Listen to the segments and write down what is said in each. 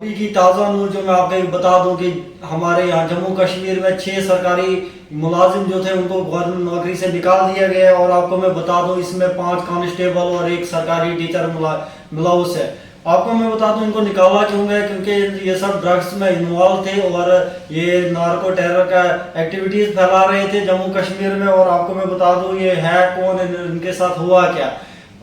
अभी की ताज़ा न्यूज़ जो मैं आपको बता दूं कि हमारे यहाँ जम्मू कश्मीर में 6 सरकारी मुलाजिम जो थे उनको गवर्नमेंट नौकरी से निकाल दिया गया है। और आपको मैं बता दूं इसमें 5 कांस्टेबल और एक सरकारी टीचर मुलविस है। आपको मैं बता दूं इनको निकाला क्यों गया, क्योंकि ये सब ड्रग्स में इन्वॉल्व थे और ये नार्को टेरर का एक्टिविटीज फैला रहे थे जम्मू कश्मीर में। और आपको मैं बता दूं ये है कौन, इनके साथ हुआ क्या।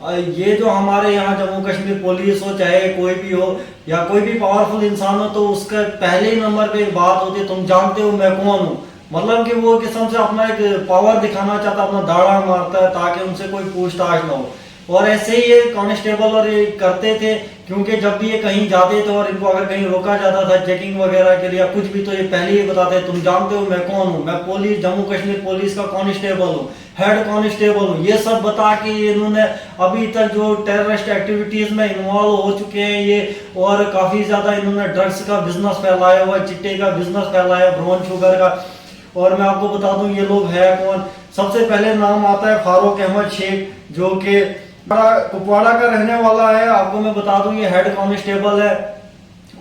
ये जो हमारे यहाँ जम्मू कश्मीर पुलिस हो, चाहे कोई भी हो या कोई भी पावरफुल इंसान हो, तो उसका पहले ही नंबर पे एक बात होती है, तुम जानते हो मैं कौन हूँ। मतलब कि वो किस्म से अपना एक पावर दिखाना चाहता है, अपना दाड़ा मारता है ताकि उनसे कोई पूछताछ ना हो। और ऐसे ही ये कांस्टेबल और ये करते थे, क्योंकि जब भी ये कहीं जाते थे और इनको अगर कहीं रोका जाता था चेकिंग वगैरह के लिए या कुछ भी, तो ये पहले ही बताते तुम जानते हो मैं कौन हूँ, मैं पुलिस जम्मू कश्मीर पुलिस का कांस्टेबल हूँ, हेड कांस्टेबल हूँ। ये सब बता के इन्होंने अभी तक जो टेररिस्ट एक्टिविटीज में इन्वॉल्व हो चुके हैं ये, और काफी ज्यादा इन्होंने ड्रग्स का बिजनेस फैलाया हुआ, चिट्टे का बिजनेस फैलाया, ब्राउन शुगर का। और मैं आपको बता दूं ये लोग है कौन। सबसे पहले नाम आता है फारूक अहमद शेख, जो कि कुपवाड़ा का रहने वाला है। आपको मैं बता दूं ये हेड कांस्टेबल है,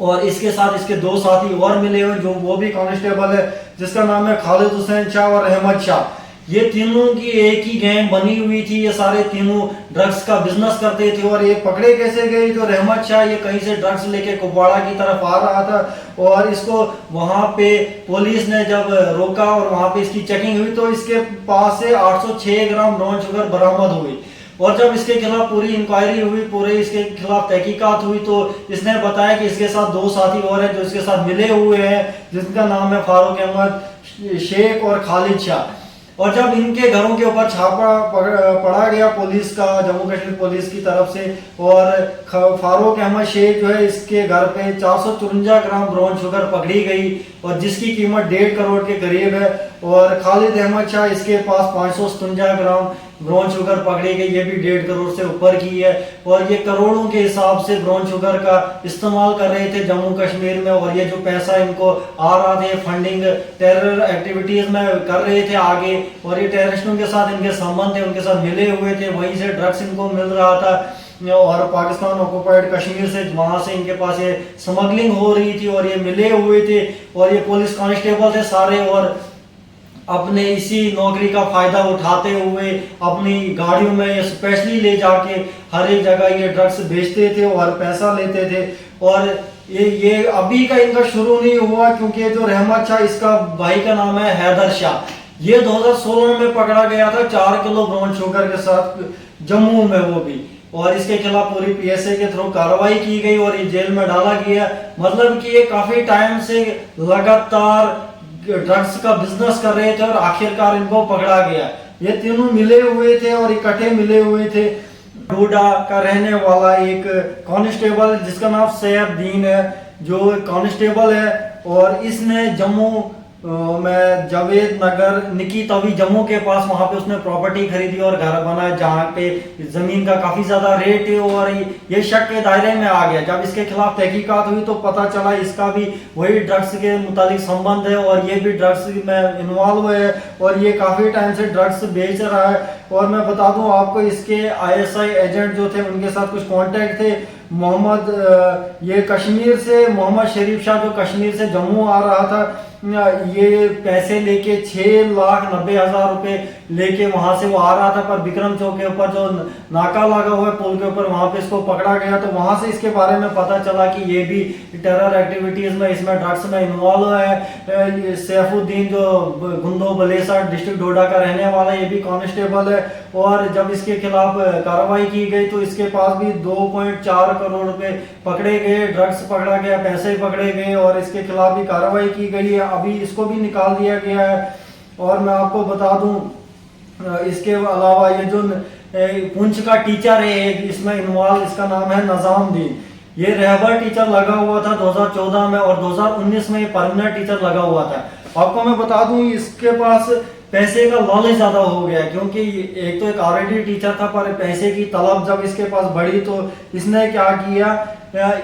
और इसके साथ इसके 2 साथी और मिले हुए जो वो भी कांस्टेबल है, जिसका नाम है खालिद हुसैन शाह और अहमद शाह। ये तीनों की एक ही गैंग बनी हुई थी, ये सारे तीनों ड्रग्स का बिजनेस करते थे। और ये पकड़े कैसे गए, जो रहमत शाह ये कहीं से ड्रग्स लेके कुपवाड़ा की तरफ आ रहा था, और इसको वहां पे पुलिस ने जब रोका और वहां पे इसकी चेकिंग हुई तो इसके पास से 806 ग्राम ब्राउन शुगर बरामद हुई। और जब इसके खिलाफ पूरी इंक्वायरी हुई, पूरे इसके खिलाफ तहकीकात हुई, तो इसने बताया कि इसके साथ 2 साथी और हैं जो इसके साथ मिले हुए हैं, जिनका नाम है फारूक अहमद शेख और खालिद शाह। और जब इनके घरों के ऊपर छापा पड़ा गया पुलिस का, जम्मू कश्मीर पुलिस की तरफ से, और फारूक अहमद शेख जो है इसके घर पे 454 ग्राम ब्राउन शुगर पकड़ी गई, और जिसकी कीमत 1.5 करोड़ के करीब है। और खालिद अहमद शाह इसके पास 557 ग्राम ब्राउन शुगर पकड़ी गई, ये भी 1.5 करोड़ से ऊपर की है। और ये करोड़ों के हिसाब से ब्राउन शुगर का इस्तेमाल कर रहे थे जम्मू कश्मीर में, और ये जो पैसा इनको आ रहा था फंडिंग टेरर एक्टिविटीज में कर रहे थे आगे, और ये टेररिस्टों के साथ इनके संबंध थे, उनके साथ मिले हुए थे, वहीं से ड्रग्स इनको मिल रहा था। और पाकिस्तान ऑक्युपाइड कश्मीर से वहां से इनके पास ये स्मगलिंग हो रही थी, और ये मिले हुए थे, और ये पुलिस कांस्टेबल थे सारे, और अपने इसी नौकरी का फायदा उठाते हुए अपनी गाड़ियों में स्पेशली ले जाके हर एक जगह ये ड्रग्स बेचते थे और पैसा लेते थे। और ये अभी का इनका शुरू नहीं हुआ, क्योंकि जो रहमत शाह इसका भाई का नाम है हैदर शाह, ये 2016 में पकड़ा गया था 4 किलो ब्राउन शुगर के साथ जम्मू में, वो भी। और इसके खिलाफ पूरी पीएसए के थ्रू कार्रवाई की गई और ये जेल में डाला गया। मतलब कि ये काफी टाइम से लगातार ड्रग्स का बिजनेस कर रहे थे, और आखिरकार इनको पकड़ा गया। ये तीनों मिले हुए थे और इकट्ठे मिले हुए थे। डोडा का रहने वाला एक कांस्टेबल जिसका नाम सैफुद्दीन है, जो कांस्टेबल है, और इसने जम्मू में जावेद नगर निकी तवी जम्मू के पास वहां पे उसने प्रॉपर्टी खरीदी और घर बनाया, जहां पे जमीन का काफी ज्यादा रेट है, और ये शक के दायरे में आ गया। जब इसके खिलाफ तहकीकात हुई तो पता चला इसका भी वही ड्रग्स के मुतालिक संबंध है, और ये भी ड्रग्स में इन्वॉल्व है, और ये काफी टाइम से ड्रग्स बेच रहा है। और मैं बता दूं आपको, इसके आईएसआई एजेंट जो थे उनके साथ कुछ कॉन्टेक्ट थे। मोहम्मद ये कश्मीर से, मोहम्मद शरीफ शाह जो कश्मीर से जम्मू आ रहा था, ये पैसे लेके 6,90,000 रुपए लेके वहां से वो आ रहा था, पर विक्रम चौक के ऊपर जो नाका लगा हुआ है पुल के ऊपर, वहां पे इसको पकड़ा गया। तो वहां से इसके बारे में पता चला कि ये भी टेरर एक्टिविटीज में, इसमें ड्रग्स में इन्वॉल्व है। सैफुद्दीन जो गुंदो बलेसा डिस्ट्रिक्ट डोडा का रहने वाला है, ये भी कांस्टेबल है। और जब इसके खिलाफ कार्रवाई की गई तो इसके पास भी 2.4 करोड़ रुपए पकड़े गए, ड्रग्स पकड़ा गया, पैसे पकड़े गए, और इसके खिलाफ भी कार्रवाई की गई है। अभी इसको भी निकाल दिया गया है। और मैं आपको बता दूं इसके अलावा ये जो पुंछ का टीचर है इसमें इन्वॉल्व, इसका नाम है निजामुद्दीन। ये रहबर टीचर लगा हुआ था 2014 में, और 2019 में ये परमानेंट टीचर लगा हुआ था। आपको मैं बता दूं इसके पास पैसे का लालच ज्यादा हो गया, क्योंकि एक तो एक ऑलरेडी टीचर था, पर पैसे की तलब जब इसके पास बढ़ी तो इसने क्या किया,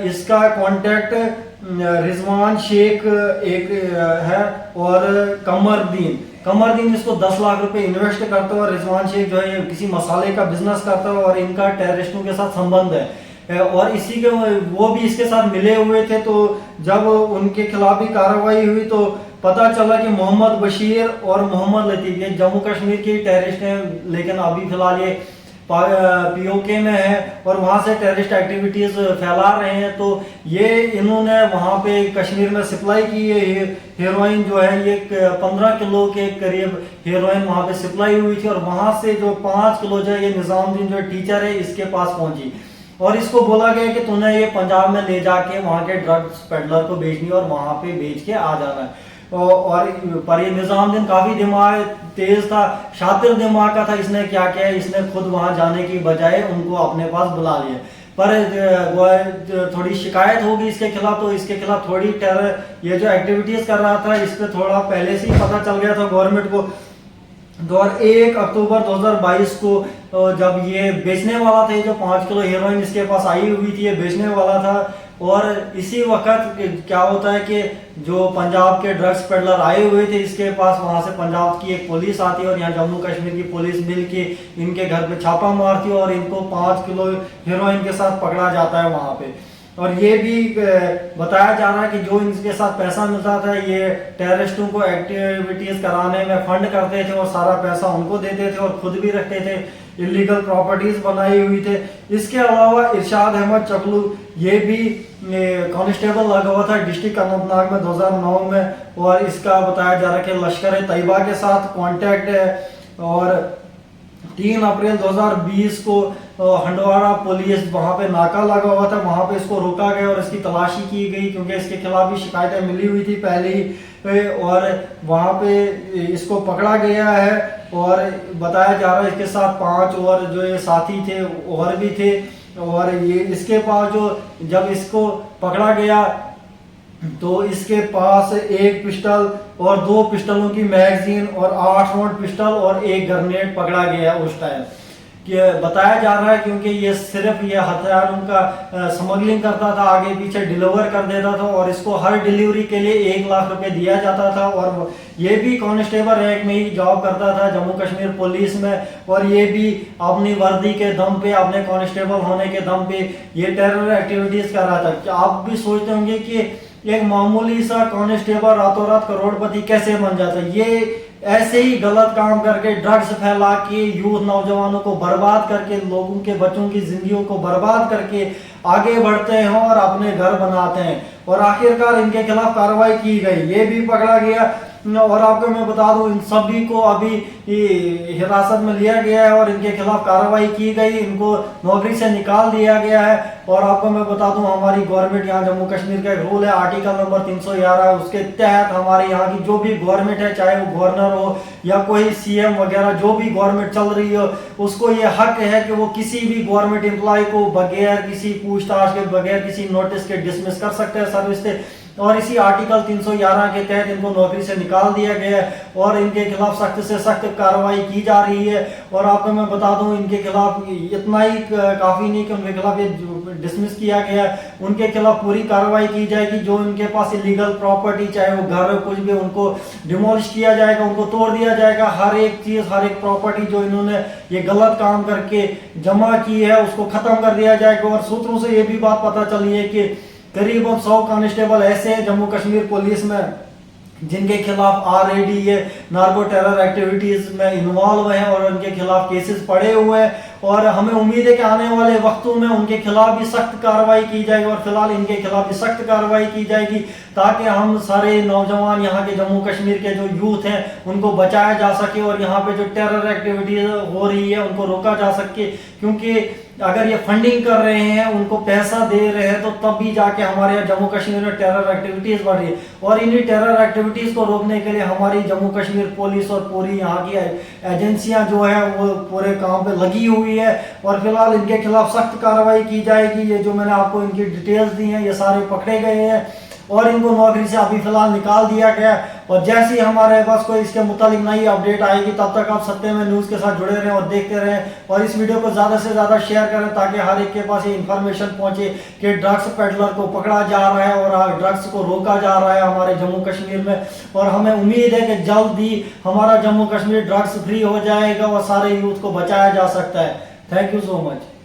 इसका कांटेक्ट रिजवान शेख एक है, और कमरदीन इसको 10 लाख रुपए इन्वेस्ट करता है, और रिजवान शेख जो है किसी मसाले का बिजनेस करता है, और इनका टेररिस्टों के साथ संबंध है। और इसी के वो भी इसके साथ मिले हुए थे। तो जब उनके खिलाफ भी कार्रवाई हुई तो पता चला कि मोहम्मद बशीर और मोहम्मद लतीफ ये जम्मू कश्मीर के टेररिस्ट हैं, लेकिन अभी फिलहाल ये पीओके में है और वहां से टेररिस्ट एक्टिविटीज फैला रहे हैं। तो ये इन्होंने वहां पे कश्मीर में सप्लाई की है हेरोइन जो है, ये 15 किलो के करीब हेरोइन वहां पे सप्लाई हुई थी और वहां से जो 5 किलो जो है ये निजामुद्दीन जो टीचर है इसके पास पहुंची और इसको बोला गया कि तूने ये पंजाब में ले जाके वहां के ड्रग्स पेडलर को बेचनी और वहां पे बेच के आ जाना है। और पर ये निजामुद्दीन काफी दिमाग तेज था, शातिर दिमाग का था। इसने क्या किया, इसने खुद वहां जाने की बजाय उनको अपने पास बुला लिया। पर थोड़ी शिकायत होगी इसके खिलाफ, तो इसके खिलाफ थोड़ी टेरर ये जो एक्टिविटीज कर रहा था इस पे थोड़ा पहले से ही पता चल गया था गवर्नमेंट को। 1 अक्टूबर 2022 को जब ये बेचने वाला था, ये जो 5 किलो हेरोइन इसके पास आई हुई थी, ये बेचने वाला था। और इसी वक्त क्या होता है कि जो पंजाब के ड्रग्स पेडलर आए हुए थे इसके पास, वहां से पंजाब की एक पुलिस आती है और यहाँ जम्मू कश्मीर की पुलिस मिल के इनके घर पे छापा मारती है और इनको 5 किलो हेरोइन के साथ पकड़ा जाता है वहां पे। और ये भी बताया जा रहा है कि जो इनके साथ पैसा मिलता था ये टेररिस्टों को एक्टिविटीज कराने में फंड करते थे और सारा पैसा उनको देते थे और खुद भी रखते थे, इलीगल प्रॉपर्टीज बनाई हुई थे। इसके अलावा इरशाद अहमद चकलू ये भी कांस्टेबल लगा हुआ था डिस्ट्रिक्ट अनंतनाग में 2009 में और इसका बताया जा रहा है कि लश्कर तैयबा के साथ कांटेक्ट है। और 3 अप्रैल 2020 को हंडवाड़ा पुलिस वहां पे नाका लगा हुआ था, वहां पे इसको रोका गया और इसकी तलाशी की गई क्योंकि इसके खिलाफ भी शिकायतें मिली हुई थी पहले ही। और वहां पे इसको पकड़ा गया है और बताया जा रहा है इसके साथ 5 और जो ये साथी थे और भी थे। और ये इसके पास जो जब इसको पकड़ा गया तो इसके पास 1 पिस्टल और 2 पिस्टलों की मैगजीन और 8 राउंड पिस्टल और 1 ग्रेनेड पकड़ा गया उस टाइम। बताया जा रहा है क्योंकि ये सिर्फ ये हथियार उनका स्मगलिंग करता था, आगे पीछे डिलीवर कर देता था और इसको हर डिलीवरी के लिए 1 लाख रुपए दिया जाता था। और ये भी कांस्टेबल रैंक में ही जॉब करता था जम्मू कश्मीर पुलिस में और ये भी अपनी वर्दी के दम पे, अपने कांस्टेबल होने के दम पे ये टेरर एक्टिविटीज कर रहा था। आप भी सोचते होंगे कि एक मामूली सा कांस्टेबल रातों रात करोड़पति कैसे बन जाता है। ये ऐसे ही गलत काम करके ड्रग्स फैला के यूथ नौजवानों को बर्बाद करके, लोगों के बच्चों की जिंदगियों को बर्बाद करके आगे बढ़ते हैं और अपने घर बनाते हैं। और आखिरकार इनके खिलाफ कार्रवाई की गई, ये भी पकड़ा गया। और आपको मैं बता दूं इन सभी को अभी हिरासत में लिया गया है और इनके खिलाफ कार्रवाई की गई, इनको नौकरी से निकाल दिया गया है। और आपको मैं बता दूं हमारी गवर्नमेंट यहाँ जम्मू कश्मीर का एक रूल है आर्टिकल नंबर 311, उसके तहत हमारे यहाँ की जो भी गवर्नमेंट है, चाहे वो गवर्नर हो या कोई सीएम वगैरह, जो भी गवर्नमेंट चल रही हो, उसको ये हक है कि वो किसी भी गवर्नमेंट एम्प्लॉय को बगैर किसी पूछताछ के, बगैर किसी नोटिस के डिसमिस कर सकते हैं सर्विस से। और इसी आर्टिकल 311 के तहत इनको नौकरी से निकाल दिया गया है और इनके खिलाफ सख्त से सख्त कार्रवाई की जा रही है। और आपको मैं बता दूं इनके खिलाफ इतना ही काफी नहीं कि उनके खिलाफ ये डिसमिस किया गया है, उनके खिलाफ पूरी कार्रवाई की जाएगी। जो इनके पास इलीगल प्रॉपर्टी, चाहे वो घर कुछ भी, उनको डिमोलिश किया जाएगा, उनको तोड़ दिया जाएगा। हर एक चीज, हर एक प्रॉपर्टी जो इन्होंने ये गलत काम करके जमा की है उसको खत्म कर दिया जाएगा। और सूत्रों से ये भी बात पता चली है कि करीबन 100 कांस्टेबल ऐसे हैं जम्मू कश्मीर पुलिस में जिनके खिलाफ ऑलरेडी ये नार्को टेरर एक्टिविटीज में इन्वॉल्व हैं और उनके खिलाफ केसेस पड़े हुए हैं। और हमें उम्मीद है कि आने वाले वक्तों में उनके खिलाफ भी सख्त कार्रवाई की जाएगी और फिलहाल इनके खिलाफ भी सख्त कार्रवाई की जाएगी ताकि हम सारे नौजवान यहाँ के जम्मू कश्मीर के जो यूथ हैं उनको बचाया जा सके और यहाँ पे जो टेरर एक्टिविटीज हो रही है उनको रोका जा सके। क्योंकि अगर ये फंडिंग कर रहे हैं, उनको पैसा दे रहे हैं, तो तब भी जाके हमारे यहाँ जम्मू कश्मीर में टेरर एक्टिविटीज बढ़ रही है। और इन्हीं टेरर एक्टिविटीज को रोकने के लिए हमारी जम्मू कश्मीर पुलिस और पूरी यहाँ की एजेंसियां जो है वो पूरे काम पे लगी हुई है। और फिलहाल इनके खिलाफ सख्त कार्रवाई की जाएगी। ये जो मैंने आपको इनकी डिटेल्स दी हैं ये सारे पकड़े गए हैं और इनको नौकरी से अभी फिलहाल निकाल दिया गया। और जैसे ही हमारे पास कोई इसके मुतालिक नई अपडेट आएगी तब तक आप सत्य में न्यूज़ के साथ जुड़े रहें और देखते रहें। और इस वीडियो को ज़्यादा से ज़्यादा शेयर करें ताकि हर एक के पास ये इन्फॉर्मेशन पहुंचे कि ड्रग्स पेडलर को पकड़ा जा रहा है और ड्रग्स को रोका जा रहा है हमारे जम्मू कश्मीर में। और हमें उम्मीद है कि जल्द ही हमारा जम्मू कश्मीर ड्रग्स फ्री हो जाएगा और सारे यूथ को बचाया जा सकता है। Thank you so much.